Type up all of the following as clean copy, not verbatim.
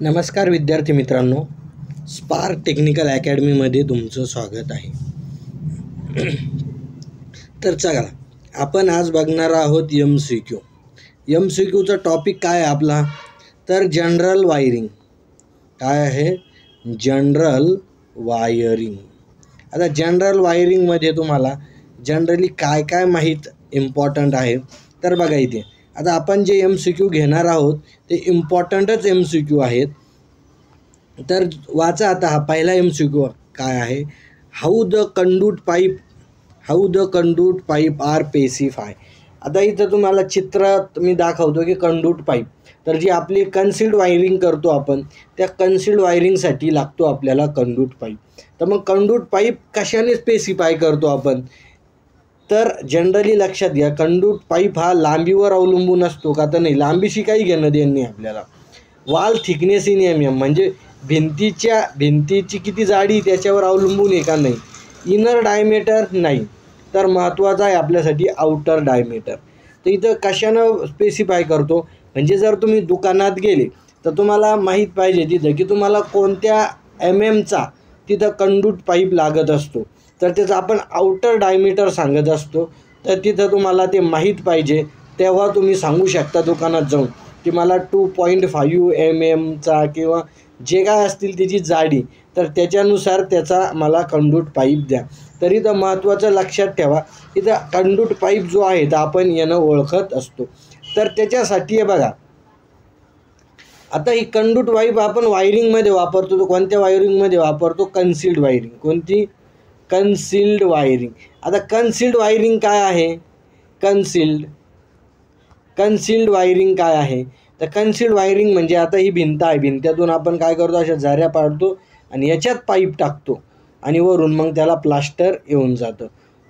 नमस्कार विद्यार्थी मित्रांनो, स्पार्क टेक्निकल अकॅडमीमध्ये तुमचं स्वागत आहे. तर चला, आपण आज बघणार आहोत MCQ. MCQचा टॉपिक काय आहे आपला? तर जनरल वायरिंग. काय आहे? General wiring. आता जनरल वायरिंगमध्ये तुम्हाला जनरली काय काय माहीत इम्पॉर्टंट आहे तर बघा इथे. आता आपण जे MCQ घेणार आहोत ते इम्पॉर्टंटच MCQ आहेत. तर वाचा आता. हा पहिला MCQ काय आहे? How the conduit pipe are specify. आता इथं तुम्हाला चित्र मी दाखवतो की कंडूट पाईप. तर जी आपली कन्सिल्ड वायरिंग करतो आपण, त्या कन्सिल्ड वायरिंगसाठी लागतो आपल्याला कंडूट पाईप. तर मग कंडूट पाईप कशाने स्पेसिफाय करतो आपण? तर जनरली लक्षात घ्या, कंडूट पाईप हा लांबीवर अवलंबून असतो का? तर नाही, लांबीशी काही घेणं देणं नाही आपल्याला. वॉल थिकनेस इन MM म्हणजे भिंतीची किती जाडी त्याच्यावर अवलंबून आहे का? नाही. इनर डायमीटर नाही. तर महत्त्वाचा आहे आपल्यासाठी आउटर डायमीटर. तर इथं कशानं स्पेसिफाय करतो? म्हणजे जर तुम्ही दुकानात गेले तर तुम्हाला माहीत पाहिजे तिथं की तुम्हाला कोणत्या MMचा तिथं कंडूट पाईप लागत असतो. तर त्याचं आपण आउटर डायमीटर सांगत असतो. तर तिथं तुम्हाला ते माहीत पाहिजे, तेव्हा तुम्ही सांगू शकता दुकानात जाऊन की मला 2.5 MMचा किंवा जे काय असतील त्याची जाडी, तर त्याच्यानुसार त्याचा मला कंडूट पाईप द्या. तर इथं महत्त्वाचं लक्षात ठेवा, इथं कंडूट पाईप जो आहे तर आपण यानं ओळखत असतो. तर त्याच्यासाठी आहे बघा, आता ही कंडूट पाईप आपण वायरिंगमध्ये वापरतो. तो कोणत्या वायरिंगमध्ये वापरतो? Concealed wiring. कोणती? Concealed wiring. आता कन्सिल्ड वायरिंग काय आहे? कन्सिल्ड वायरिंग काय आहे? तर कन्सिल्ड वायरिंग म्हणजे आता ही भिंत आहे, भिंत्यातून आपण काय करतो, अशा झऱ्या पाडतो आणि याच्यात पाईप टाकतो आणि वरून मग त्याला प्लास्टर येऊन जातं.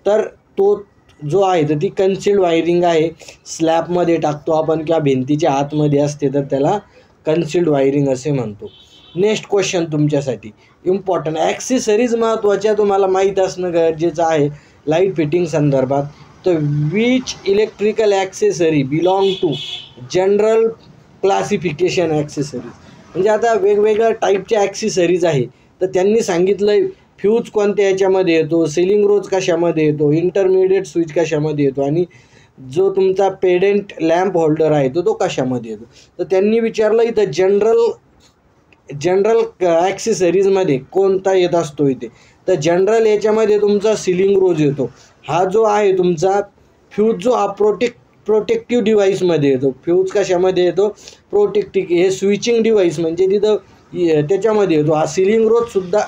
तर तो जो आहे तर ती कन्सिल्ड वायरिंग आहे. स्लॅबमध्ये टाकतो आपण किंवा भिंतीच्या आतमध्ये असते तर त्याला कन्सिल्ड वायरिंग असे म्हणतो. नेक्स्ट क्वेश्चन तुमच्यासाठी इम्पॉर्टंट. ॲक्सेसरीज महत्त्वाच्या तुम्हाला माहीत असणं गरजेचं आहे लाईट फिटिंग संदर्भात. तर which electrical accessory belong to general classification accessories. म्हणजे आता वेगवेगळ्या टाईपच्या ॲक्सेसरीज आहे. तर त्यांनी सांगितलं आहे फ्यूज कोणत्या याच्यामध्ये येतो, सिलिंग रोज कशामध्ये येतो, इंटरमिडिएट स्विच कशामध्ये येतो आणि जो तुमचा पेडेंट लॅम्प होल्डर आहे तो कशामध्ये येतो. तर त्यांनी विचारलं इथं जनरल ॲक्सेसरीजमध्ये कोणता येत असतो इथे. तर जनरल याच्यामध्ये तुमचा सिलिंग रोज येतो. हा जो आहे तुमचा फ्यूज जो हा प्रोटेक्टिव्ह डिव्हाइसमध्ये येतो. फ्यूज कशामध्ये येतो? प्रोटेक्टिव्ह. हे स्विचिंग डिव्हाइस म्हणजे तिथं त्याच्यामध्ये येतो. हा सिलिंग रोजसुद्धा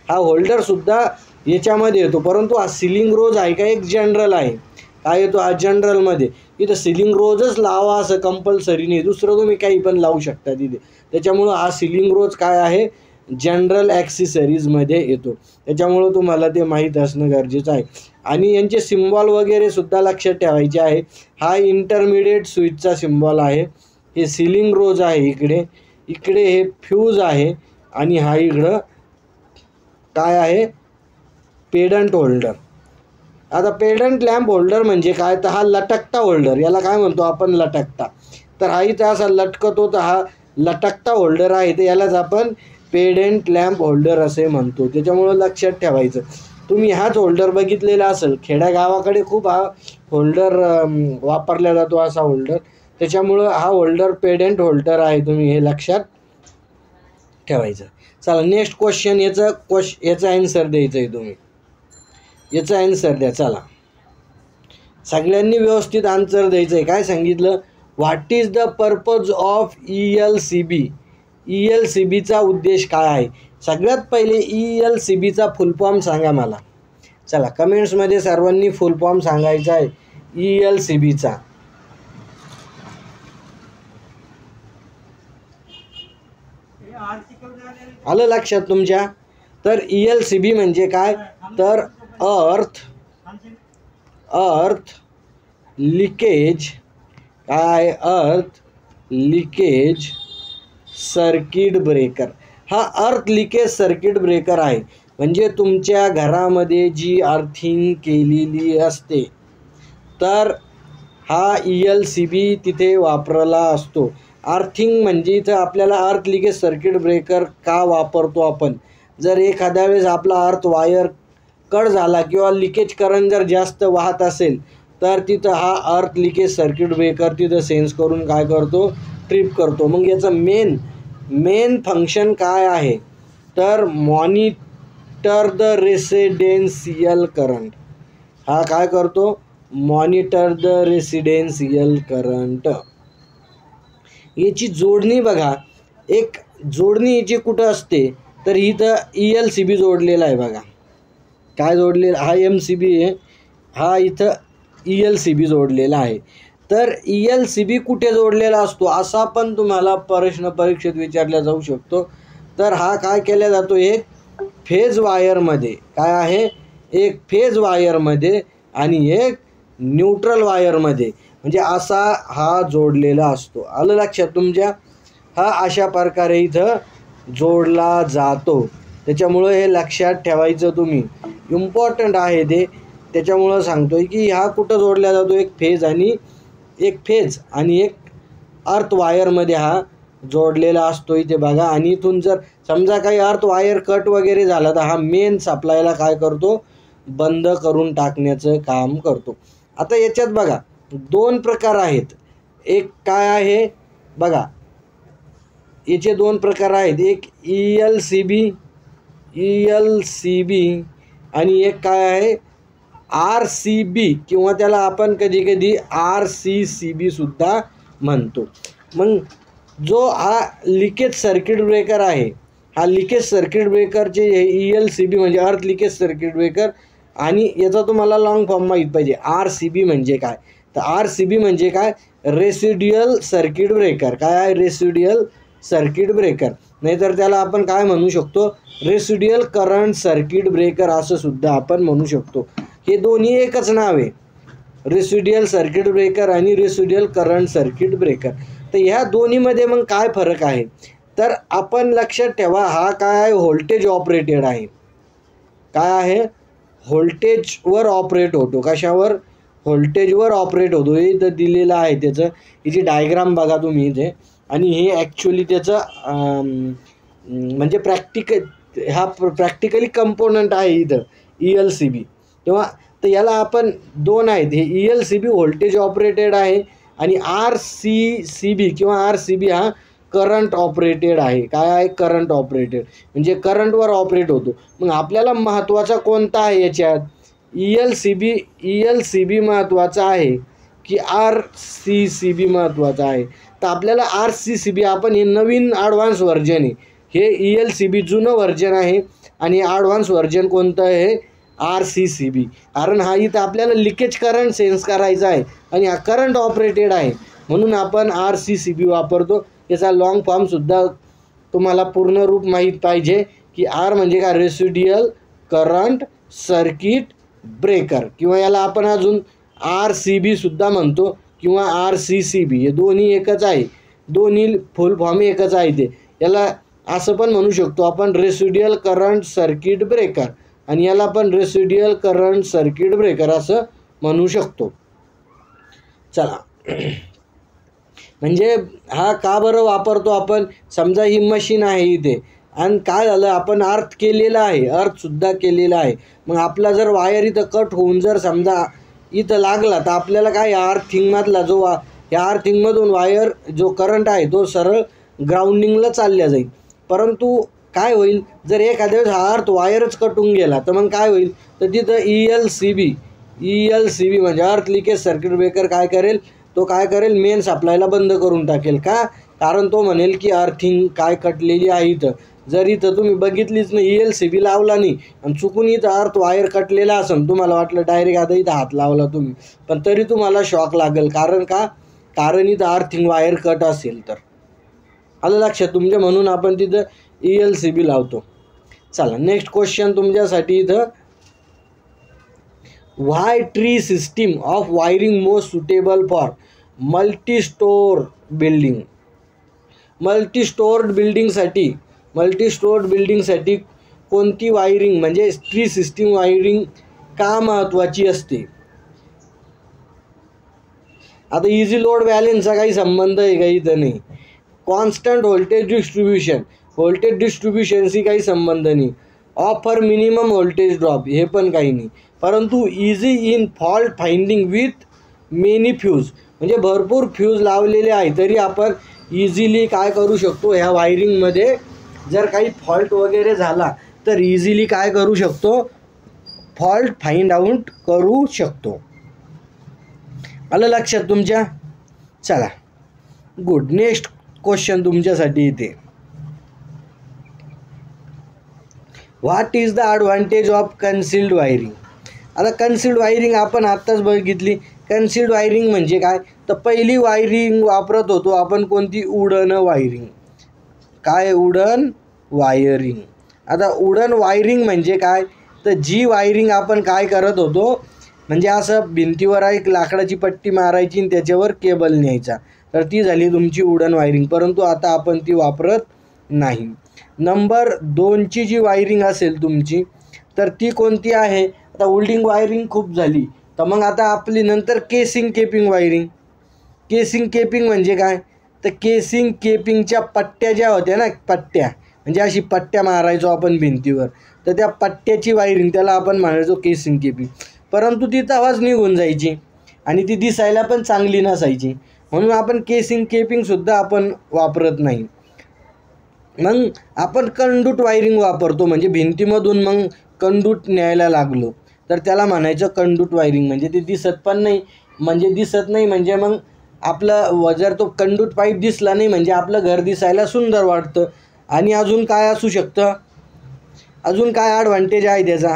हा होल्डरसुद्धा याच्यामध्ये येतो. परंतु हा सिलिंग रोज आहे का एक जनरल आहे. काय येतो हा जनरलमध्ये? इथं सिलिंग रोजच लावा असं कंपल्सरी नाही, दुसरं तुम्ही काही पण लावू शकता तिथे. त्याच्यामुळं हा सिलिंग रोज काय आहे? जनरल ॲक्सेसरीजमध्ये येतो. त्याच्यामुळं तुम्हाला ते माहीत असणं गरजेचं आहे. आणि यांचे सिम्बॉल वगैरे सुद्धा लक्षात ठेवायचे आहे. हा इंटरमिडिएट स्विचचा सिम्बॉल आहे. हे सिलिंग रोज आहे इकडे हे फ्यूज आहे आणि हा इकडं काय आहे? पेडंट होल्डर. आता पेडंट लॅम्प होल्डर म्हणजे काय? तर हा लटकता होल्डर, याला काय म्हणतो आपण? लटकता. तर हा इथं असा लटकतो, तर हा लटकता होल्डर आहे. तर यालाच आपण पेडंट लॅम्प होल्डर असे म्हणतो. त्याच्यामुळं लक्षात ठेवायचं. तुम्ही हाच होल्डर बघितलेला असेल, खेड्यागावाकडे खूप हा होल्डर वापरला जातो असा होल्डर. त्याच्यामुळं हा होल्डर पेडंट होल्डर आहे, तुम्ही हे लक्षात ठेवायचं. चला नेक्स्ट क्वेश्चन. याचं ॲन्सर द्यायचं आहे तुम्ही. याचा ॲन्सर द्या. चला, सगळ्यांनी व्यवस्थित आन्सर द्यायचं आहे. काय सांगितलं? What is the purpose of ELCB. ELCBचा उद्देश काय आहे? सगळ्यात पहिले ELCBचा फुल फॉर्म सांगा मला. चला, कमेंट्समध्ये सर्वांनी फुल फॉर्म सांगायचा आहे ELCBचा. आलं लक्षात तुमच्या? तर ELCB म्हणजे काय? तर अर्थ लिकेज सर्किट ब्रेकर. हा अर्थ लिकेज सर्किट ब्रेकर आहे. म्हणजे तुमच्या घरामध्ये जी अर्थिंग केलेली असते तर हा ELCB तिथे वापरला असतो. अर्थिंग म्हणजे इथं आपल्याला अर्थ लिकेज सर्किट ब्रेकर का वापरतो आपण, जर एखाद्या वेळेस आपला अर्थ वायर कट झाला किंवा लिकेज करंट जर जास्त वाहत असेल तर तिथं हा अर्थ लिकेज सर्किट ब्रेकर तिथं सेन्स करून काय करतो, ट्रिप करतो. मग याचं मेन फंक्शन काय आहे तर मॉनिटर द रेसिडेन्शियल करंट. हा काय करतो, मॉनिटर द रेसिडेन्शियल करंट. याची जोडणी बघा, एक जोडणी याची कुठं असते तर इथं ELCB जोडलेला आहे बघा. काय जोडलेला, हा MCB आहे, हा इथं ELCB जोडलेला आहे. तर ELCB कुठे जोडलेला असतो असा पण तुम्हाला प्रश्न परीक्षेत विचारला जाऊ शकतो. तर हा काय केला जातो, एक फेज वायरमध्ये, काय आहे, एक फेज वायरमध्ये आणि एक न्यूट्रल वायरमध्ये, म्हणजे असा हा जोडलेला असतो. आलं लक्षात तुमच्या. हा अशा प्रकारे इथं जोडला जातो. त्याच्यामुळं हे लक्षात ठेवायचं तुम्ही, इम्पॉर्टंट आहे ते. त्याच्यामुळं सांगतोय की हा कुठं जोडला जातो, एक फेज आणि एक अर्थ वायरमध्ये हा जोडलेला असतो इथे बघा. आणि इथून जर समजा काही अर्थ वायर कट वगैरे झाला तर हा मेन सप्लायला काय करतो, बंद करून टाकण्याचं काम करतो. आता याच्यात बघा 2 प्रकार आहेत. एक काय आहे बघा, याचे 2 प्रकार आहेत, एक ELCB आणि एक काय आहे RCB किंवा त्याला आपण कधी कधी RCCB सुद्धा म्हणतो. मग जो हा लिकेज सर्किट ब्रेकर आहे, हा लिकेज सर्किट ब्रेकरचे ELCB म्हणजे अर्थ लिकेज सर्किट ब्रेकर, आणि याचा तुम्हाला लॉंग फॉर्म माहीत पाहिजे. RCB म्हणजे काय, तर RCB म्हणजे काय, रेसिड्युअल सर्किट ब्रेकर. काय आहे, रेसिड्युअल सर्किट ब्रेकर, नाहीतर त्याला आपण काय म्हणू शकतो, रेसिड्युअल करंट सर्किट ब्रेकर असं सुद्धा आपण म्हणू शकतो. हे दोन्ही एकच नाव आहे, रेसिड्युअल सर्किट ब्रेकर आणि रेसिड्युअल करंट सर्किट ब्रेकर. तर ह्या दोन्हीमध्ये मग काय फरक आहे तर आपण लक्षात ठेवा, हा काय आहे, व्होल्टेज ऑपरेटेड आहे. काय आहे, व्होल्टेजवर ऑपरेट होतो. कशावर, व्होल्टेजवर ऑपरेट होतो. हे इथं दिलेलं आहे त्याचं, हिची डायग्राम बघा तुम्ही इथे. आणि हे ॲक्च्युली त्याचं म्हणजे प्रॅक्टिकली कंपोनंट आहे इथं ELCB. तेव्हा तर याला आपण 2 आहेत, हे ELCB व्होल्टेज ऑपरेटेड आहे आणि RCCB किंवा RCB हा करंट ऑपरेटेड आहे. काय आहे, करंट ऑपरेटेड म्हणजे करंटवर ऑपरेट होतो. मग आपल्याला महत्त्वाचा कोणता आहे याच्यात, ELCB महत्त्वाचा आहे की RCCB महत्त्वाचा आहे. तर आपल्याला RCCB, आपण हे नवीन ॲडव्हान्स व्हर्जन आहे, हे ELCB जुनं व्हर्जन आहे आणि ॲडव्हान्स व्हर्जन कोणतं आहे, RCCB. कारण हा इथं आपल्याला लिकेज करंट सेन्स करायचा आहे आणि हा करंट ऑपरेटेड आहे, म्हणून आपण RCCB वापरतो. याचा लॉंग फॉर्मसुद्धा तुम्हाला पूर्ण रूप माहीत पाहिजे की R म्हणजे काय, रेसिड्युअल करंट सर्किट ब्रेकर, किंवा याला आपण अजून RCB सुद्धा म्हणतो किंवा RCCB. हे दोन्ही एकच आहे, दोन्ही फुल फॉर्म एकच आहे. ते याला असं पण म्हणू शकतो आपण, रेसिड्युअल करंट सर्किट ब्रेकर, आणि याला पण रेसिड्युअल करंट सर्किट ब्रेकर असं म्हणू शकतो. चला, म्हणजे हा का बरं वापरतो आपण, समजा ही मशीन आहे इथे आणि काय झालं, आपण अर्थ केलेला आहे, अर्थसुद्धा केलेला आहे. मग आपला जर वायर इथं कट होऊन जर समजा इथं लागला तर आपल्याला काय, अर्थिंगमधला जो या अर्थिंगमधून वायर जो करंट आहे तो सरळ ग्राउंडिंगला चालल्या जाईल. परंतु काय होईल, जर एखाद्या वेळेस हा अर्थ वायरच कटून गेला तर मग काय होईल, तर तिथं ELCB म्हणजे अर्थ लिकेज सर्किट ब्रेकर काय करेल, तो काय करेल, मेन सप्लायला बंद करून टाकेल. का, कारण तो म्हणेल की अर्थिंग काय कटलेली आहे इथं. जर इथं तुम्ही बघितलीच नाही, ELCB लावला नाही आणि चुकून इथं अर्थ वायर कटलेला असेल, तुम्हाला वाटलं डायरेक्ट आता इथं हात लावला तुम्ही, पण तरी तुम्हाला शॉक लागेल. कारण का, कारण इथं अर्थिंग वायर कट असेल तर. आलं लक्षात तुमच्या, म्हणून आपण तिथं ELCB लावतो. चला, नेक्स्ट क्वेश्चन तुमच्यासाठी इथं, why tree system of wiring most suitable for multistoried बिल्डिंगसाठी कोणती वायरिंग म्हणजे ट्री सिस्टीम वायरिंग का महत्त्वाची असते. आता इझी लोड बॅलेन्सचा काही संबंध आहे का इथं नाही. कॉन्स्टंट व्होल्टेज डिस्ट्रीब्युशनशी काही संबंध नाही. ऑफर मिनिमम व्होल्टेज ड्रॉप हे पण काही नाही. परंतु easy in fault finding with many fuse, म्हणजे भरपूर फ्यूज लावलेले आहे तरी आपण इझिली काय करू शकतो, ह्या वायरिंगमध्ये जर काही फॉल्ट वगैरे झाला तर इझिली काय करू शकतो, फॉल्ट फाइंड आउट करू शकतो. आलं लक्षात तुमच्या? चला गुड. नेक्स्ट क्वेश्चन तुमच्यासाठी इथे, what is the advantage of concealed wiring. आता कन्सिल्ड वायरिंग आपण आत्ताच बघितली. कन्सिल्ड वायरिंग म्हणजे काय, तर पहिली वायरिंग वापरत होतो आपण कोणती, उडन वायरिंग. काय, उडन वायरिंग. आता उडन वायरिंग म्हणजे काय, तर जी वायरिंग आपण काय करत होतो, म्हणजे असं भिंतीवर एक लाकडाची पट्टी मारायची आणि त्याच्यावर केबल न्यायचा, तर ती झाली तुमची उडन वायरिंग. परंतु आता आपण ती वापरत नाही. नंबर 2ची जी वायरिंग असेल तुमची तर ती कोणती आहे, आता वेल्डिंग वायरिंग खूप झाली तर मग आता आपली नंतर केसिंग केपिंग वायरिंग. केसिंग केपिंग म्हणजे काय, तर केसिंग केपिंगच्या पट्ट्या ज्या होत्या ना, पट्ट्या म्हणजे अशी पट्ट्या मारायचो आपण भिंतीवर, तर त्या पट्ट्याची वायरिंग त्याला आपण म्हणायचो केसिंग केपिंग. परंतु ती तवाच निघून जायची आणि ती दिसायला पण चांगली नसायची, म्हणून आपण केसिंग केपिंगसुद्धा आपण वापरत नाही. मग आपण कंडूट वायरिंग वापरतो, म्हणजे भिंतीमधून मग कंडूट न्यायला लागलो तर त्याला म्हणायचं कंडूट वायरिंग. म्हणजे ते दिसत पण नाही, म्हणजे मग आपलं जर तो कंडूट पाईप दिसला नाही म्हणजे आपलं घर दिसायला सुंदर वाटतं. आणि अजून काय असू शकतं, अजून काय ॲडव्हान्टेज आहे त्याचा,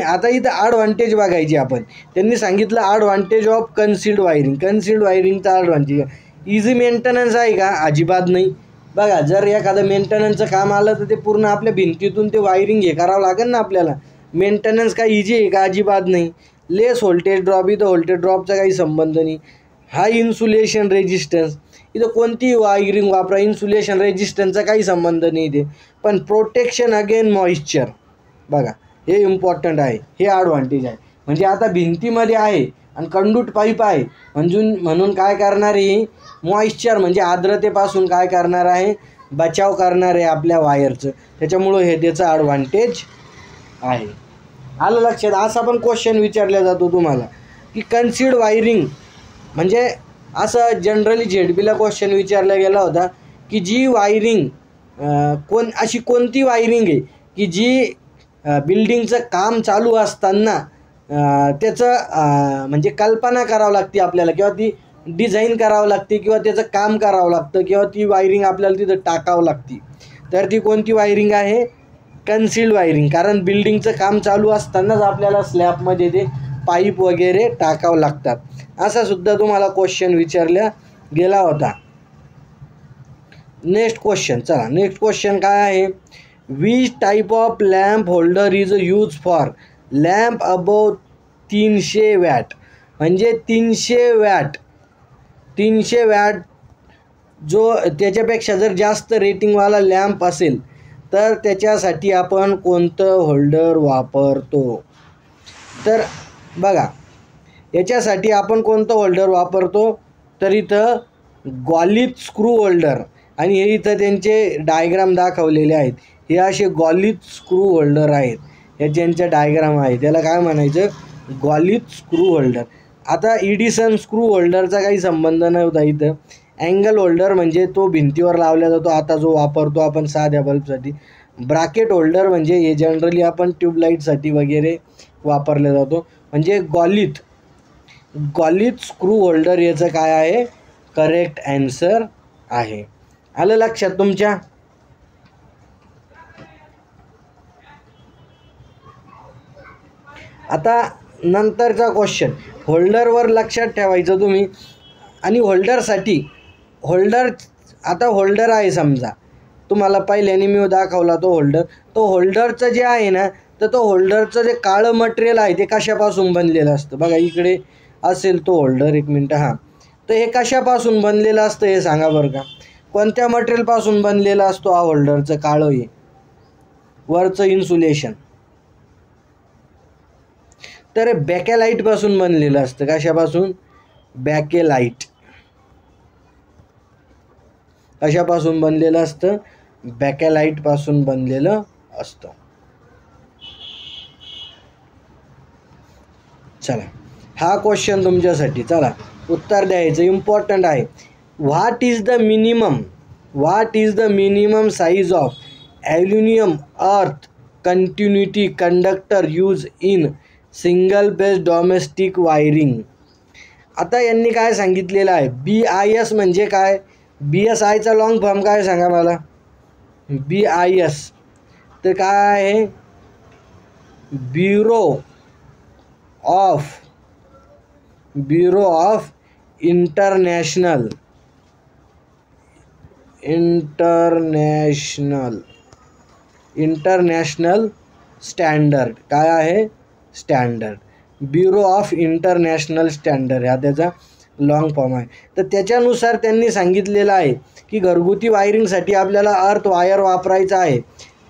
आता इथं ॲडव्हान्टेज बघायची आपण. त्यांनी सांगितलं advantage of concealed wiring. Concealed वायरिंगचा ॲडव्हान्टेज, इझी मेंटेनन्स आहे का, अजिबात नाही. बघा जर एखादं मेंटेनन्सचं काम आलं तर ते पूर्ण आपल्या भिंतीतून ते वायरिंग हे करावं लागेल ना आपल्याला. मेंटेनन्स काय इझी आहे का, अजिबात नाही. लेस व्होल्टेज ड्रॉप, इथं व्होल्टेज ड्रॉपचा काही संबंध नाही. हाय इन्सुलेशन रेजिस्टन्स, इथं कोणतीही वायरिंग वापरा इन्सुलेशन रेजिस्टन्सचा काही संबंध नाही इथे. पण प्रोटेक्शन अगेन मॉइश्चर, बघा हे इम्पॉर्टंट आहे, हे ॲडव्हान्टेज आहे. म्हणजे आता भिंतीमध्ये आहे आणि कंडूट पाईप आहे म्हणून काय करणार आहे, मॉइश्चर म्हणजे आर्द्रतेपासून काय करणार आहे, बचाव करणार आहे आपल्या वायरचं. त्याच्यामुळं हे त्याचं ॲडव्हान्टेज आहे. आलं लक्षात? असा पण क्वेश्चन विचारला जातो तुम्हाला की कन्सिल्ड वायरिंग म्हणजे असं जनरली झेडपीला क्वेश्चन विचारला गेला होता की जी वायरिंग अशी कोणती वायरिंग आहे की जी बिल्डिंगचं काम चालू असताना त्याचं म्हणजे कल्पना करावं लागते आपल्याला, किंवा ती डिझाईन करावं लागते, किंवा त्याचं काम करावं लागतं, किंवा ती वायरिंग आपल्याला तिथं टाकावं लागते. तर ती कोणती वायरिंग आहे, कन्सिल्ड वायरिंग. कारण बिल्डिंगचं काम चालू असतानाच आपल्याला स्लॅबमध्ये ते पाईप वगैरे टाकावं लागतात. असा सुद्धा तुम्हाला क्वेश्चन विचारला गेला होता. नेक्स्ट क्वेश्चन, चला नेक्स्ट क्वेश्चन काय आहे, which type of lamp holder is use for lamp above 300 watt. म्हणजे 300 वॅट जो त्याच्यापेक्षा जर जास्त रेटिंगवाला लॅम्प असेल तर त्याच्यासाठी आपण कोणतं होल्डर वापरतो. तर बघा याच्यासाठी आपण कोणतं होल्डर वापरतो, तर इथं गॉलिथ स्क्रू होल्डर, आणि हे इथं त्यांचे डायग्राम दाखवलेले आहेत. हे असे गॉलिथ स्क्रू होल्डर आहेत, हे ज्यांच्या डायग्राम आहे त्याला काय म्हणायचं, गॉलिथ स्क्रू होल्डर. आता इडिसन स्क्रू होल्डरचा काही संबंध नव्हता इथं. अँगल होल्डर म्हणजे तो भिंतीवर लावला जातो आता जो वापरतो आपण साध्या बल्बसाठी. ब्रॅकेट होल्डर म्हणजे हे जनरली आपण ट्यूबलाईटसाठी वगैरे वापरला जातो. म्हणजे गॉलिथ स्क्रू होल्डर याचं काय आहे, करेक्ट ॲन्सर आहे. आलं लक्षात तुमच्या? आता नंतरचा क्वेश्चन, होल्डरवर लक्षात ठेवायचं तुम्ही. आणि होल्डरसाठी आता होल्डर आहे समजा, तुम्हाला पहिल्याने मी दाखवला तो होल्डर. तो होल्डरचं जे आहे ना, तर तो होल्डरचं जे काळं मटेरियल आहे ते कशापासून बनलेलं असतं. बघा इकडे असेल तो होल्डर, एक मिनटं, हां. तर हे कशापासून बनलेलं असतं हे सांगा बरं का, कोणत्या मटेरियलपासून बनलेलं असतो हा होल्डरचं काळं हे वरचं इन्सुलेशन. तर बॅकेलाईटपासून बनलेलं असतं. कशापासून, बॅकेलाईट. कशापासून बनलेलं असतं? बॅकॅलाईटपासून बनलेलं असतं. चला, हा क्वेश्चन तुमच्यासाठी. चला उत्तर द्यायचं, इम्पॉर्टंट आहे. What is the minimum size of aluminium earth continuity conductor use in single base domestic wiring? आता यांनी काय सांगितलेलं आहे? BIS म्हणजे काय? BSIचा लॉंग फॉर्म काय सांगा मला? BIS तर काय आहे? Bureau of international standard. काय आहे? Standard. Bureau of international standard हा त्याचा लॉंग फॉर्म आहे. तर त्याच्यानुसार त्यांनी सांगितलेलं आहे की घरगुती वायरिंगसाठी आपल्याला अर्थ वायर वापरायचा आहे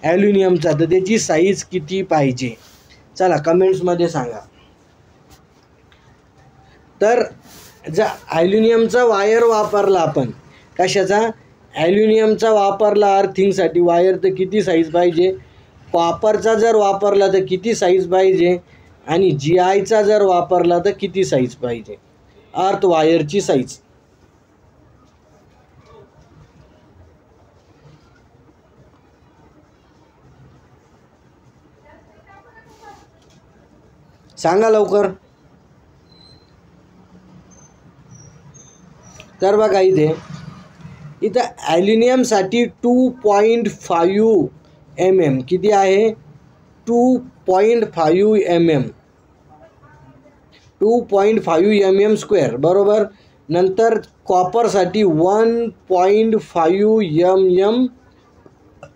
ॲल्युमिनियमचा, तर त्याची साईज किती पाहिजे? चला कमेंट्समध्ये सांगा. तर जर ॲल्युमिनियमचा वायर वापरला आपण, कशाचा? ॲल्युमिनियमचा वापरला अर्थिंगसाठी वायर, तर किती साईज पाहिजे? कॉपरचा जर वापरला तर किती साईज पाहिजे? आणि GIचा जर वापरला तर किती साईज पाहिजे अर्थ वायरची साईज? सांगा लवकर. तर बघा इथं ॲल्युमिनियमसाठी 2.5 mm किती आहे? 2.5 mm 2.5 mm स्क्वेअर, बरोबर. नंतर कॉपरसाठी 1.5 mm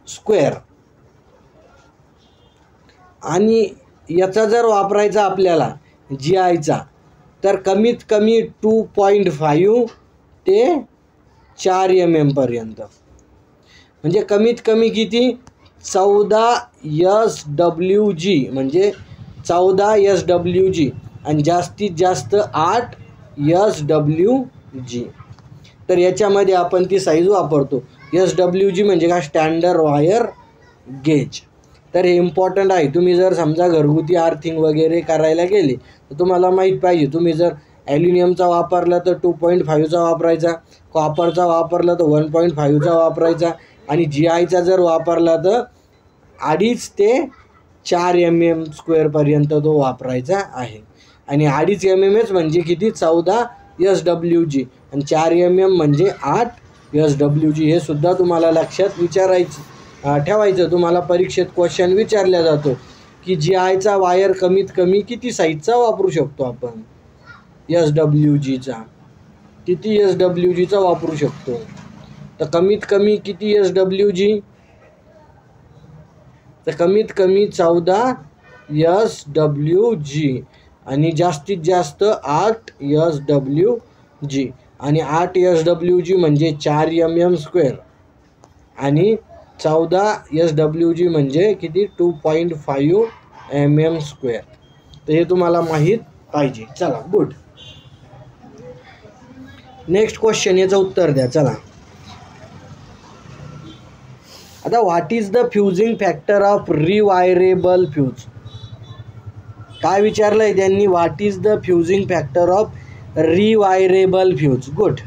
स्क्वेअर. आणि याचा जर वापरायचा आपल्याला GIचा, तर कमीत कमी 2.5 ते 4 mm पर्यंत. म्हणजे कमीत कमी किती? 14 SWG, म्हणजे 14 SWG, आणि जास्तीत जास्त 8 SWG. तर याच्यामध्ये आपण ती साईज वापरतो. SWG म्हणजे काय? Standard wire gauge. तर हे इम्पॉर्टंट आहे. तुम्ही जर समजा घरगुती आर्थिंग वगैरे करायला गेले तर तुम्हाला माहीत पाहिजे. तुम्ही जर ॲल्युमिनियमचा वापरला तर 2.5चा वापरायचा, कॉपरचा वापरला तर 1.5चा वापरायचा, आणि GIचा जर वापरला तर 2.5 ते 4 mm स्क्वेअरपर्यंत तो वापरायचा आहे. आणि 2.5 mm म्हणजे किती? 14 SWG, आणि 4 mm म्हणजे 8 SWG. हे सुद्धा तुम्हाला लक्षात ठेवायचं. तुम्हाला परीक्षेत क्वेश्चन विचारला जातो की GIचा वायर कमीत कमी किती साईजचा वापरू शकतो आपण? SWGचा किती? SWGचा वापरू शकतो. तर कमीत कमी किती SWG? तर कमीत कमी 14 SWG, आणि जास्तीत जास्त 8 SWG. आणि 8 SWG म्हणजे 4 mm स्क्वेअर, आणि 14 SWG म्हणजे किती? 2.5 mm स्क्वेअर. तर हे तुम्हाला माहीत पाहिजे. चला गुड. नेक्स्ट क्वेश्चन, याचं उत्तर द्या. चला आता, what is the fusing factor of rewirable fuse? काय विचारलं आहे त्यांनी? What is the fusing factor of rewirable fuse? Good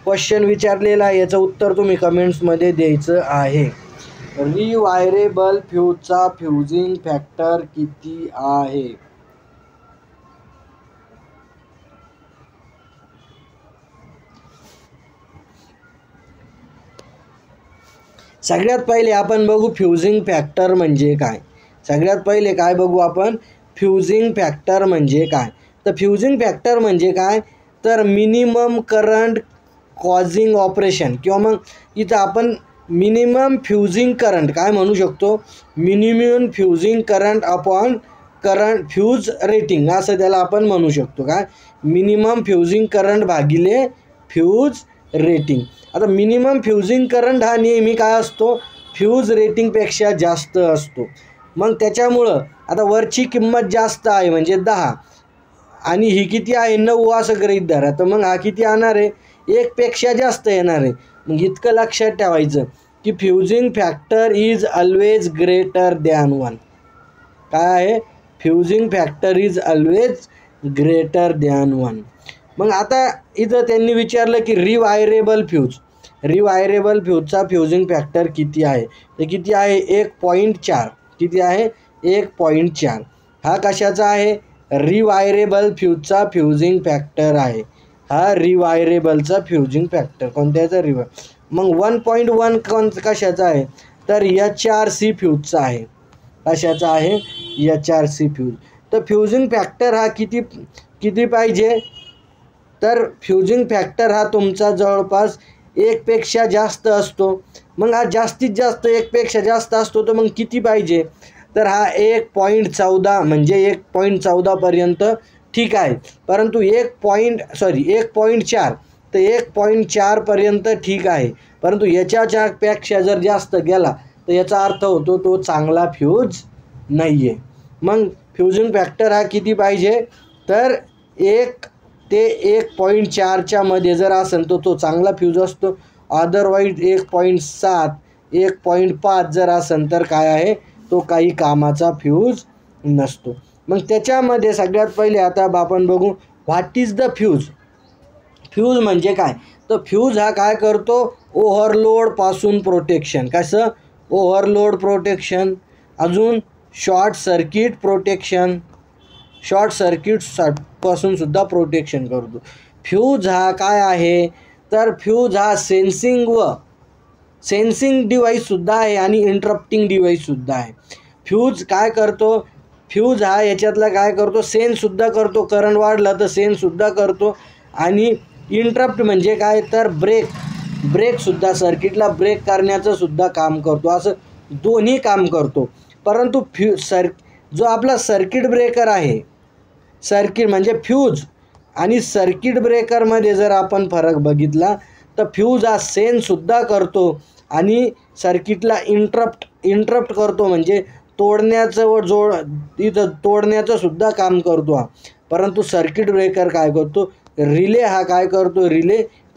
question विचारलेला आहे. याचं उत्तर तुम्ही कमेंट्समध्ये द्यायचं आहे. रिवायरेबल फ्यूजचा फ्युजिंग फॅक्टर किती आहे? सगळ्यात पहिले आपण बघू फ्युजिंग फॅक्टर म्हणजे काय. सगळ्यात पहिले काय बघू आपण? फ्युजिंग फॅक्टर म्हणजे काय. तर फ्युजिंग फॅक्टर म्हणजे काय? तर मिनिमम करंट कॉझिंग ऑपरेशन, किंवा मग इथं आपण मिनिमम फ्युजिंग करंट काय म्हणू शकतो? Minimum fusing current upon current fuse rating, असं त्याला आपण म्हणू शकतो. काय? मिनिमम फ्युजिंग करंट भागिले फ्यूज रेटिंग. आता मिनिमम फ्युजिंग करंट हा नेहमी काय असतो? फ्यूज रेटिंगपेक्षा जास्त असतो. मग त्याच्यामुळं आता वरची किंमत जास्त आहे म्हणजे 10, आणि ही किती आहे? 9 असं गृहीत धरा. तर मग हा किती येणार आहे? 1 पेक्षा जास्त येणार आहे. मग इतकं लक्षात ठेवायचं की fusing factor is always greater than 1. काय आहे? Fusing factor is always greater than 1. मग आता इथं त्यांनी विचारलं की रिवायरेबल फ्यूजचा फ्युजिंग फॅक्टर किती आहे? तर किती आहे? 1.4. किती आहे? 1.4. हा कशाचा आहे? रिवायरेबल फ्यूजचा फ्युजिंग फॅक्टर आहे. हा रिवायरेबलचा फ्युजिंग फॅक्टर. कोणत्याचा? मग 1.1 कशाचा आहे? तर HRC फ्यूजचा आहे. कशाचा आहे? HRC fuse. तर फ्युजिंग फॅक्टर हा किती पाहिजे? तर फ्युजिंग फॅक्टर हा तुमचा जवळपास 1 पेक्षा जास्त असतो. मग हा जास्तीत जास्त 1 पेक्षा जास्त असतो तर मग किती पाहिजे? तर हा 1.14 म्हणजे 1.14 पर्यंत ठीक आहे. परंतु 1.4 तर 1.4 पर्यंत ठीक आहे. परंतु याच्यापेक्षा जर जास्त गेला तर याचा अर्थ होतो तो चांगला फ्यूज नाही आहे. मग फ्युजिंग फॅक्टर हा किती पाहिजे? तर 1 ते 1.4च्या मध्ये जर असेल तर तो चांगला फ्यूज असतो. अदरवाईज 1.7 1.5 जर असेल तर काय आहे? तो काही कामाचा फ्यूज नसतो. मग त्याच्यामध्ये सगळ्यात पहिले आता आपण बघू what is the fuse. Fuse म्हणजे काय? तर फ्यूज हा काय करतो? ओव्हरलोडपासून प्रोटेक्शन. कसं? Overload protection. अजून शॉर्ट सर्किट प्रोटेक्शन. शॉर्ट सर्किटपासून सुद्धा प्रोटेक्शन करतो. फ्यूज हा काय आहे? तर फ्यूज हा सेन्सिंग डिवाईससुद्धा आहे आणि इंटरप्टिंग डिवाईससुद्धा आहे. फ्यूज काय करतो? फ्यूज हा याच्यातला काय करतो? सेन्ससुद्धा करतो. करंट वाढला तर सेन्ससुद्धा करतो. आणि इंटरप्ट म्हणजे काय? तर ब्रेकसुद्धा, सर्किटला ब्रेक करण्याचं सुद्धा काम करतो. असं दोन्ही काम करतो. परंतु जो आपला सर्किट ब्रेकर आहे, सर्किट म्हणजे फ्यूज आणि सर्किट ब्रेकरमध्ये जर आपण फरक बघितला तर फ्यूज हा सेन्ससुद्धा करतो आणि सर्किटला इंटरप्ट करतो म्हणजे तोडण्याचं इथं तोडण्याचं सुद्धा काम करतो हा. परंतु सर्किट ब्रेकर काय करतो? रिले हा काय करतो?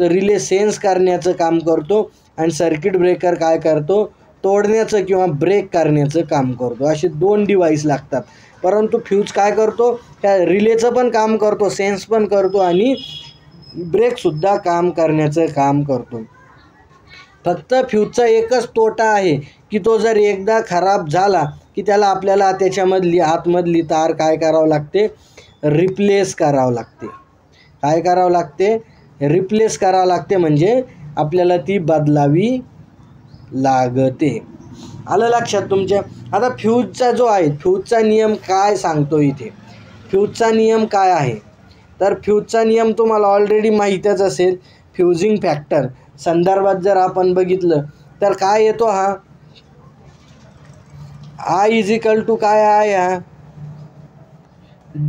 रिले सेन्स करण्याचं काम करतो आणि सर्किट ब्रेकर काय करतो? तोडण्याचं किंवा ब्रेक करण्याचं काम करतो. असे 2 डिवाईस लागतात. परंतु फ्यूज काय करतो? त्या रिलेचं पण काम करतो, सेन्स पण करतो आणि ब्रेकसुद्धा काम करण्याचं काम करतो. फक्त फ्यूजचा एकच तोटा आहे की तो जर एकदा खराब झाला की त्याला आपल्याला त्याच्यामधली आतमधली तार काय करावं लागते? रिप्लेस करावं लागते. काय करावं लागते? रिप्लेस करावं लागते म्हणजे आपल्याला ती बदलावी लागते. आलं लक्षात तुमच्या? आता फ्यूजचा जो आहे, फ्यूजचा नियम काय सांगतो इथे? फ्यूजचा नियम काय आहे? तर फ्यूजचा नियम तुम्हाला ऑलरेडी माहीतच असेल. फ्युजिंग फॅक्टर संदर्भात जर आपण बघितलं तर काय येतो हा? I = काय आहे हा?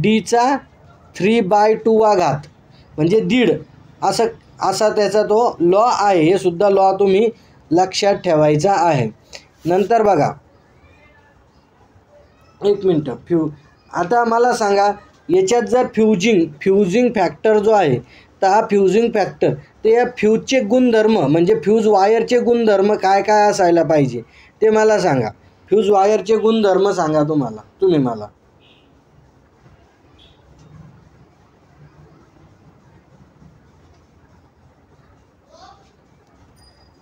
डीचा 3/2 म्हणजे 1.5 असा त्याचा तो लॉ आहे. हे सुद्धा लॉ तुम्ही लक्षात ठेवायचा आहे. नंतर बघा, एक मिनटं. आता मला सांगा याच्यात जर फ्युजिंग फॅक्टर जो आहे तर हा फ्युजिंग फॅक्टर तर या फ्यूजचे गुणधर्म म्हणजे फ्यूज वायरचे गुणधर्म काय काय असायला पाहिजे ते मला सांगा. फ्यूज वायरचे गुणधर्म सांगा तुम्ही मला.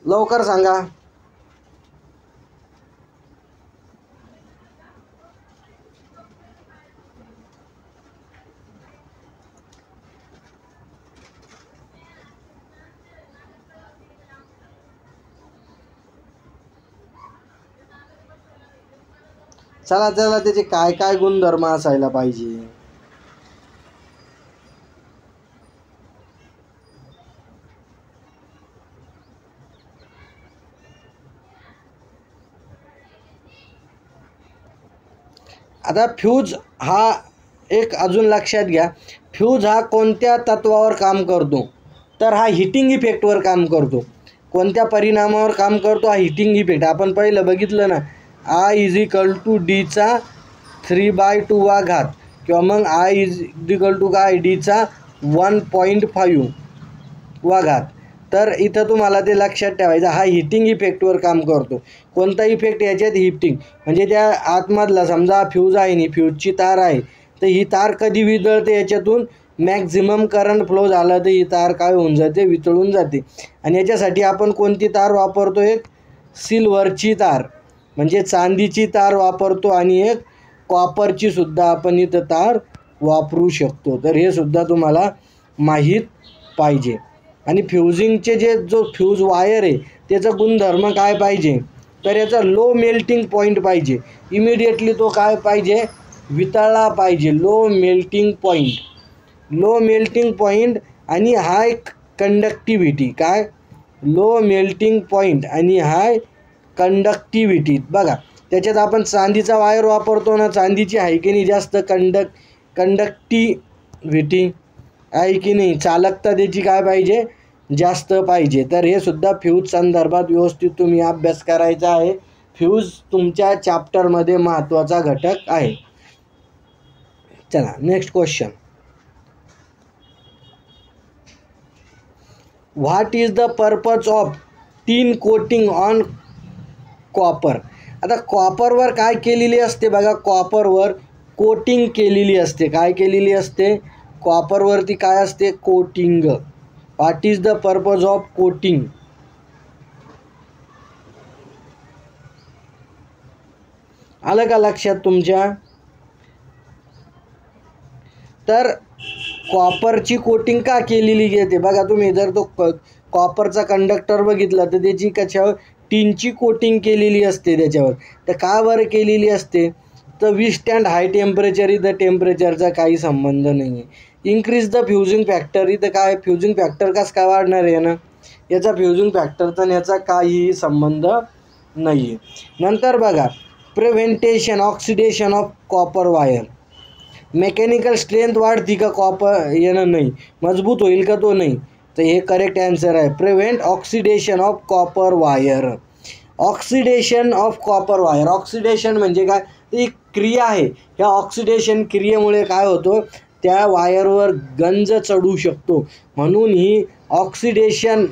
लवकर सांगा. चला त्याचे काय काय गुणधर्म असायला पाहिजे. आता फ्यूज हा एक अजून लक्षात घ्या. फ्यूज हा कोणत्या तत्वावर काम करतो? तर हा हिटिंग इफेक्टवर काम करतो. कोणत्या परिणामावर काम करतो? हा हिटिंग इफेक्ट. आपण पहिलं बघितलं ना, I = डीचा 3/2 किंवा मग I = काय? डीचा 1.5 तर इथं तुम्हाला ते लक्षात ठेवायचं, हा हिटिंग इफेक्टवर काम करतो. कोणता इफेक्ट याच्यात? हिटिंग. म्हणजे त्या आतमधला समजा फ्यूज आहे आणि फ्यूजची तार आहे, तर ही तार कधी वितळते, याच्यातून मॅक्झिमम करंट फ्लो झाला तर ही तार काय होऊन जाते? वितळून जाते. आणि याच्यासाठी आपण कोणती तार वापरतो? एक सिल्वरची तार म्हणजे चांदीची तार वापरतो आणि एक कॉपरची सुद्धा आपण इथं तार वापरू शकतो. तर हे सुद्धा तुम्हाला माहीत पाहिजे. आणि फ्युजिंगचे जो फ्यूज वायर आहे त्याचा गुणधर्म काय पाहिजे? तर याचा लो मेल्टिंग पॉईंट पाहिजे. इमिडिएटली तो काय पाहिजे? वितळला पाहिजे. लो मेल्टिंग पॉईंट आणि हाय कंडक्टिव्हिटी. काय? लो मेल्टिंग पॉईंट आणि हाय कंडक्टिव्हिटी. बघा त्याच्यात आपण चांदीचा वायर वापरतो ना, चांदीची आहे की नाही जास्त कंडक्टिव्हिटी आहे की नाही, चालकता त्याची काय पाहिजे? जास्त पाहिजे. तर हे सुद्धा फ्यूज संदर्भात व्यवस्थित तुम्ही अभ्यास करायचा आहे. फ्यूज तुमच्या चॅप्टरमध्ये महत्त्वाचा घटक आहे. चला next question. What is the purpose of tin coating on copper? आता कॉपरवर काय केलेली असते? बघा कॉपरवर कोटिंग केलेली असते. काय केलेली असते? कॉपरवरती काय असते? Coating. What is the purpose of coating? आलं का लक्षात तुमच्या? तर कॉपरची कोटिंग का केलेली घेते? बघा तुम्ही जर तो कॉपरचा कंडक्टर बघितला तर त्याची कशावर? टिनची कोटिंग केलेली असते त्याच्यावर. तर का बरं केलेली असते? तर विस्टँड हाय टेम्परेचर. इथं टेम्परेचरचा काही संबंध नाही आहे. Increase the fusing factor. इथं काय फ्युजिंग फॅक्टर कसं काय वाढणार आहे ना? याचा फ्युजिंग फॅक्टरचा याचा काहीही संबंध नाही आहे. नंतर बघा prevention oxidation of copper wire. Mechanical strength वाढती का कॉपर? येणं नाही. मजबूत होईल का? तो नाही. तर हे करेक्ट आन्सर आहे. Prevent oxidation of copper wire. Oxidation of copper wire. Oxidation म्हणजे काय? ती क्रिया आहे. ह्या ऑक्सिडेशन क्रियेमुळे काय होतं? त्या वायरवर गंज चढू शकतो. म्हणून ही ऑक्सिडेशन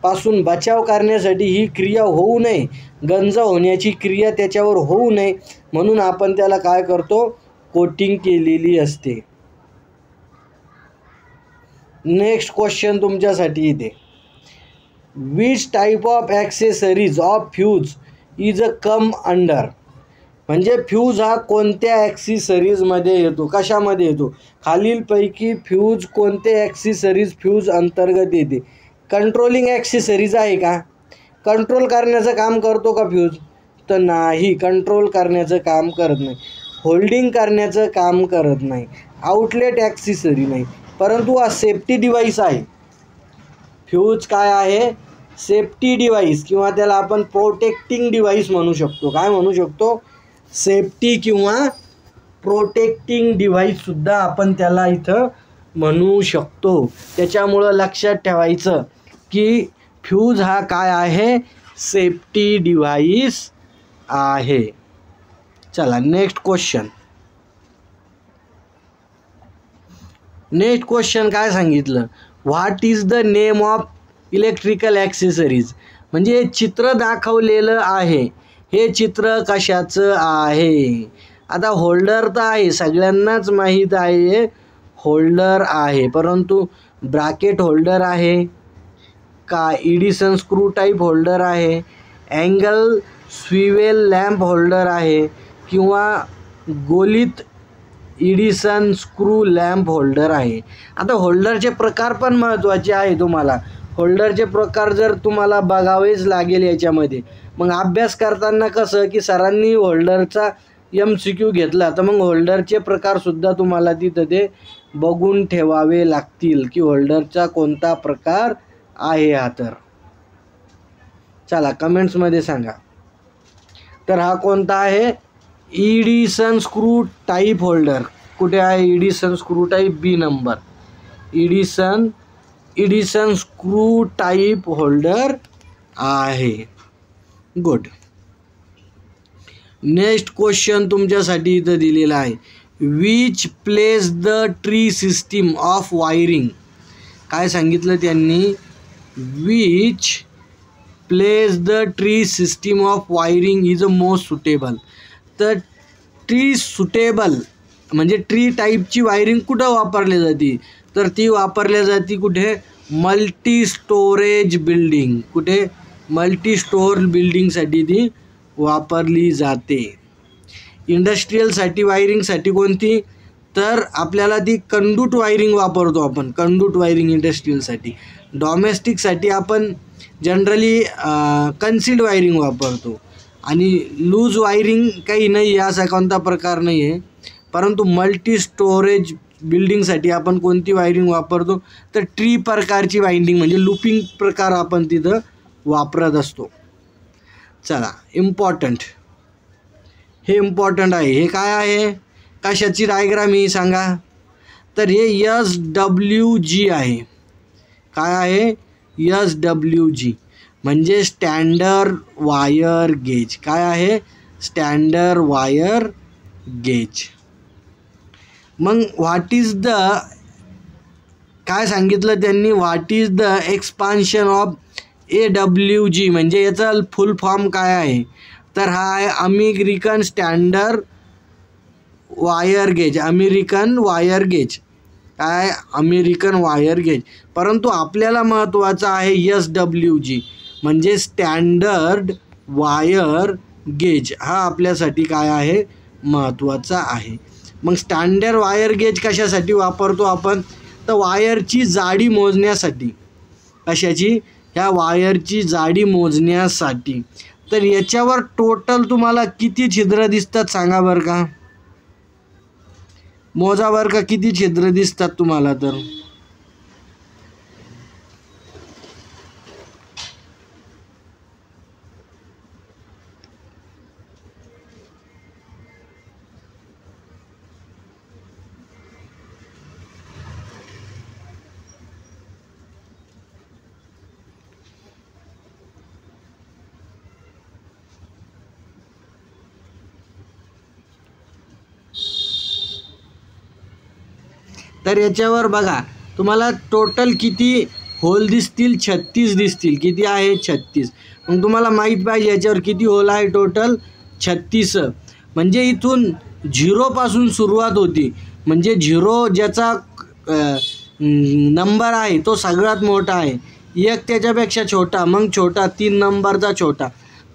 पासून बचाव करण्यासाठी ही क्रिया होऊ नये, गंज होण्याची क्रिया त्याच्यावर होऊ नये म्हणून आपण त्याला काय करतो? कोटिंग केलेली असते. नेक्स्ट क्वेश्चन तुमच्यासाठी इथे. Which type of accessories of fuse is a come under? म्हणजे फ्यूज हा कोणत्या ॲक्सेसरीजमध्ये येतो? कशामध्ये येतो? खालीलपैकी फ्यूज कोणते ॲक्सेसरीज फ्यूज अंतर्गत येते? कंट्रोलिंग ॲक्सेसरीज आहे का? कंट्रोल करण्याचं काम करतो का फ्यूज? तर नाही, कंट्रोल करण्याचं काम करत नाही. होल्डिंग करण्याचं काम करत नाही. आउटलेट ॲक्सेसरी नाही. परंतु हा सेफ्टी डिव्हाइस आहे. फ्यूज काय आहे? सेफ्टी डिव्हाइस किंवा त्याला आपण प्रोटेक्टिंग डिव्हाइस म्हणू शकतो. काय म्हणू शकतो? सेफ्टी किंवा प्रोटेक्टिंग डिव्हाइससुद्धा आपण त्याला इथं म्हणू शकतो. त्याच्यामुळं लक्षात ठेवायचं की फ्यूज हा काय आहे? सेफ्टी डिव्हाइस आहे. चला नेक्स्ट क्वेश्चन. नेक्स्ट क्वेश्चन काय सांगितलं? What is the name of electrical accessories? म्हणजे चित्र दाखवलेलं आहे. हे चित्र कशाचं आहे? आता होल्डर तर आहे, सगळ्यांनाच माहीत आहे होल्डर आहे. परंतु ब्रॅकेट होल्डर आहे का? एडिसन स्क्रू टाईप होल्डर आहे? अँगल स्विवेल लॅम्प होल्डर आहे किंवा गोलित एडिसन स्क्रू लॅम्प होल्डर आहे? आता होल्डरचे प्रकार पण महत्त्वाचे आहे. तुम्हाला होल्डरचे प्रकार जर तुम्हाला बघावेच लागेल याच्यामध्ये. मग अभ्यास करताना कसं की सरांनी होल्डरचा MCQ घेतला तर मग होल्डरचे प्रकारसुद्धा तुम्हाला तिथं ते बघून ठेवावे लागतील की होल्डरचा कोणता प्रकार आहे हा. तर चला कमेंट्समध्ये सांगा. तर हा कोणता आहे? Edison screw type holder. कुठे आहे Edison screw type? B number. Edison screw type holder आहे. गुड. नेक्स्ट क्वेश्चन तुमच्यासाठी इथं दिलेला आहे. Which place the tree system of wiring? काय सांगितलं त्यांनी? Which place the tree system of wiring is a most suitable. तर ट्री सुटेबल म्हणजे ट्री टाईपची वायरिंग कुठं वापरली जाते, तर ती वापरली जाते कुठे, मल्टी स्टोरेज बिल्डिंग. कुठे, मल्टी स्टोर बिल्डिंगसाठी ती वापरली जाते. इंडस्ट्रीयलसाठी वायरिंगसाठी कोणती, तर आपल्याला ती कंडूट वायरिंग वापरतो आपण, कंडूट वायरिंग इंडस्ट्रीयलसाठी. डॉमेस्टिकसाठी आपण जनरली कन्सिल्ड वायरिंग वापरतो. आणि लूज वायरिंग काही नाही आहे, असा कोणता प्रकार नाही आहे. परंतु मल्टी स्टोरेज बिल्डिंगसाठी आपण कोणती वायरिंग वापरतो, तर ट्री प्रकारची वायरिंग म्हणजे लूपिंग प्रकार आपण तिथं वापरत असतो. चला, इम्पॉर्टंट, हे इम्पॉर्टंट आहे. हे काय आहे, कशाची डायग्राम ही सांगा, तर हे SWG आहे. काय आहे, SWG म्हणजे स्टँडर्ड वायर गेज. काय आहे, स्टँडर्ड वायर गेज. मग व्हॉट इज द, काय सांगितलं त्यांनी, what is the expansion of AWG म्हणजे याचा फुल फॉर्म काय आहे, तर हा आहे American standard wire gauge. American wire gauge, काय, अमेरिकन वायर गेज. परंतु आपल्याला महत्त्वाचं आहे SWG म्हणजे स्टँडर्ड वायर गेज. हा आपल्यासाठी काय आहे, महत्त्वाचा आहे. मग स्टँडर्ड वायर गेज कशासाठी वापरतो आपण, तर वायरची जाडी मोजण्यासाठी. कशाची, ह्या वायरची जाडी मोजण्यासाठी. तर याच्यावर टोटल तुम्हाला किती छिद्र दिसतात सांगा बरं का, मोजा बरं का, किती छिद्र दिसतात तुम्हाला. तर तर याच्यावर बघा तुम्हाला टोटल किती होल दिसतील, 36 दिसतील. किती आहे, 36. मग तुम्हाला माहीत पाहिजे याच्यावर किती होल आहे, टोटल 36. म्हणजे इथून 0पासून सुरुवात होती, म्हणजे 0 ज्याचा नंबर आहे तो सगळ्यात मोठा आहे, 1 त्याच्यापेक्षा छोटा, मग छोटा, 3 नंबरचा छोटा.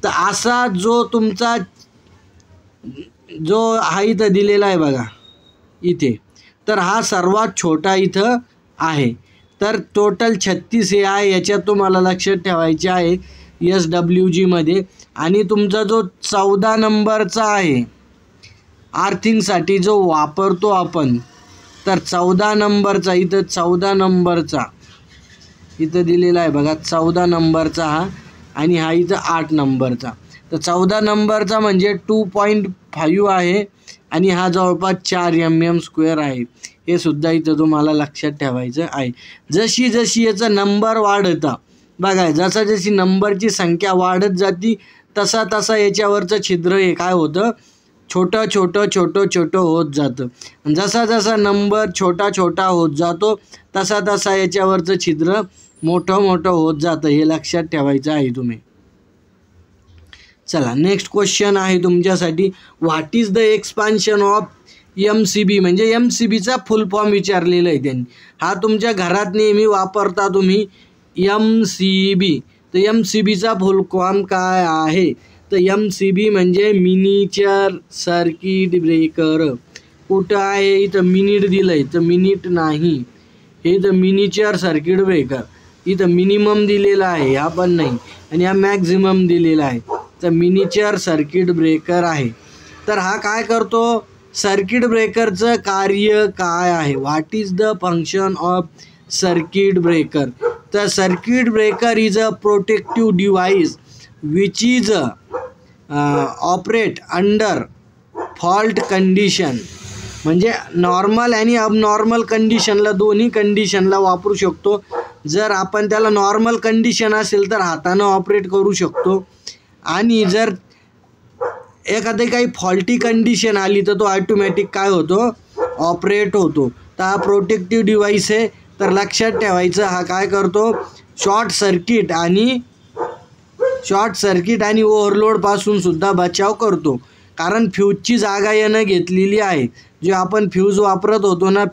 तर असा जो तुमचा जो हा इथं दिलेला आहे बघा इथे, तर हा सर्वात छोटा इथं आहे. तर टोटल 36 हे आहे. याच्यात तुम्हाला लक्षात ठेवायचे आहे SWG मध्ये. आणि तुमचा जो 14 नंबरचा आहे आर्थिंगसाठी जो वापरतो आपण, तर 14 नंबरचा इथं, 14 नंबरचा इथं दिलेला आहे बघा, 14 नंबरचा हा, आणि हा इथं 8 नंबरचा. तर 14 नंबरचा म्हणजे 2.5 आहे आणि हा जवळपास 4 mm² आहे. हे सुद्धा इथं तुम्हाला लक्षात ठेवायचं आहे. जशी जशी याचा नंबर वाढता बघा, जसा जशी नंबरची संख्या वाढत जाती तसा तसा याच्यावरचं छिद्र हे काय होतं, छोटं छोटं छोटं छोटं होत जातं. जसा जसा नंबर छोटा छोटा होत जातो तसा तसा याच्यावरचं छिद्र मोठं मोठं होत जातं. हे लक्षात ठेवायचं आहे तुम्ही. चला, नेक्स्ट क्वेश्चन आहे तुमच्यासाठी, what is the expansion of MCB म्हणजे MCBचा फुल फॉर्म विचारलेला आहे त्यांनी. हा तुमच्या घरात नेहमी वापरता तुम्ही MCB. तर MCBचा फुल फॉर्म काय आहे, तर MCB म्हणजे मिनिचर सर्किट ब्रेकर. कुठं आहे, इथं मिनिट दिलं आहे, तर मिनिट नाही, हे इथं मिनिचर सर्किट ब्रेकर. इथं मिनिमम दिलेला आहे, हा पण नाही, आणि हा मॅक्झिमम दिलेला आहे. तर मिनिचर सर्किट ब्रेकर आहे. तर हा काय करतो, सर्किट ब्रेकरचं कार्य काय आहे, what is the function of circuit breaker. तर circuit breaker is a protective device which is operate under fault condition. म्हणजे नॉर्मल आणि अबनॉर्मल कंडिशनला, दोन्ही कंडिशनला वापरू शकतो. जर आपण त्याला नॉर्मल कंडिशन असेल तर हातानं ऑपरेट करू शकतो, आणि जर एखादी काही फॉल्टी कंडिशन आली तर तो ऑटोमॅटिक काय होतो, ऑपरेट होतो. तर हा प्रोटेक्टिव्ह डिव्हाइस आहे. तर लक्षात ठेवायचं, हा काय करतो, शॉर्ट सर्किट आणि ओव्हरलोडपासून सुद्धा बचाव करतो, कारण फ्यूजची जागा यानं घेतलेली आहे. जे आपण फ्यूज वापरत होतो ना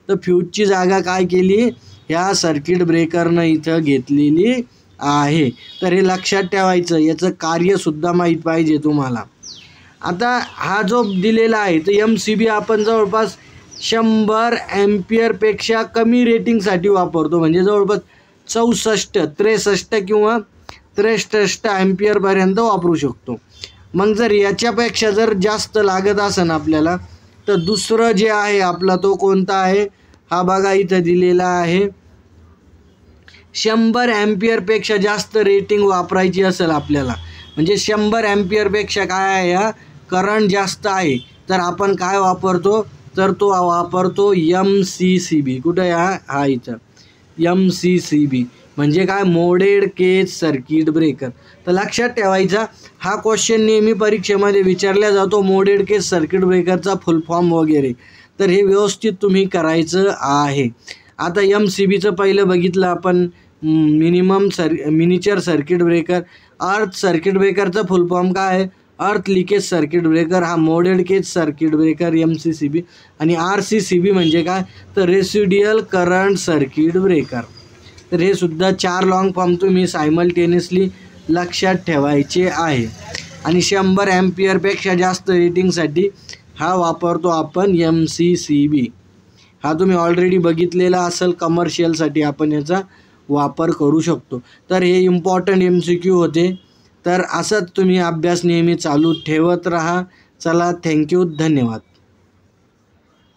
तर फ्यूजची जागा काय केली, ह्या सर्किट ब्रेकरनं इथं घेतलेली आहे. तर हे लक्षात ठेवायचं, याचं कार्यसुद्धा माहीत पाहिजे तुम्हाला. आता हा जो दिलेला आहे तर MCB आपण जवळपास 100 ॲम्पियरपेक्षा कमी रेटिंगसाठी वापरतो, म्हणजे जवळपास 64, 63 किंवा 63 ॲम्पियरपर्यंत वापरू शकतो. मग जर याच्यापेक्षा जर जास्त लागत असेल आपल्याला तर दुसरं जे आहे आपला तो कोणता आहे, हा बघा इथं दिलेला आहे. 100 ॲम्पियरपेक्षा जास्त रेटिंग वापरायची असेल आपल्याला, म्हणजे 100 ॲम्पियरपेक्षा काय आहे, हा करंट जास्त आहे, तर आपण काय वापरतो, तर तो वापरतो MCCB. कुठं आहे हा इथं MCCB म्हणजे काय, मोडेड केज सर्किट ब्रेकर. तर लक्षात ठेवायचा, हा क्वेश्चन नेहमी परीक्षेमध्ये विचारला जातो, मोडेड केज सर्किट ब्रेकरचा फुल फॉर्म वगैरे. तर हे व्यवस्थित तुम्ही करायचं आहे. आता MCBचं पहिलं बघितलं आपण, miniature circuit breaker. Earth circuit ब्रेकरचा फुल फॉर्म काय आहे, अर्थ लिकेज सर्किट ब्रेकर. हा moulded case circuit breaker MCCB. आणि RCCB म्हणजे काय, तर रेसिड्युअल करंट सर्किट ब्रेकर. तर हे सुद्धा 4 लॉंग फॉर्म तुम्ही सायमल्टेनियसली लक्षात ठेवायचे आहे. आणि 100 ॲम्पियरपेक्षा जास्त रेटिंगसाठी हा वापरतो आपण MCCB. हा तुम्ही ऑलरेडी बघितलेला असेल, कमर्शियलसाठी आपण याचा वापर करू शकतो. तर हे इम्पॉर्टंट MCQ होते. तर असंच तुम्ही अभ्यास नेहमी चालू ठेवत राहा. चला, थँक्यू, धन्यवाद.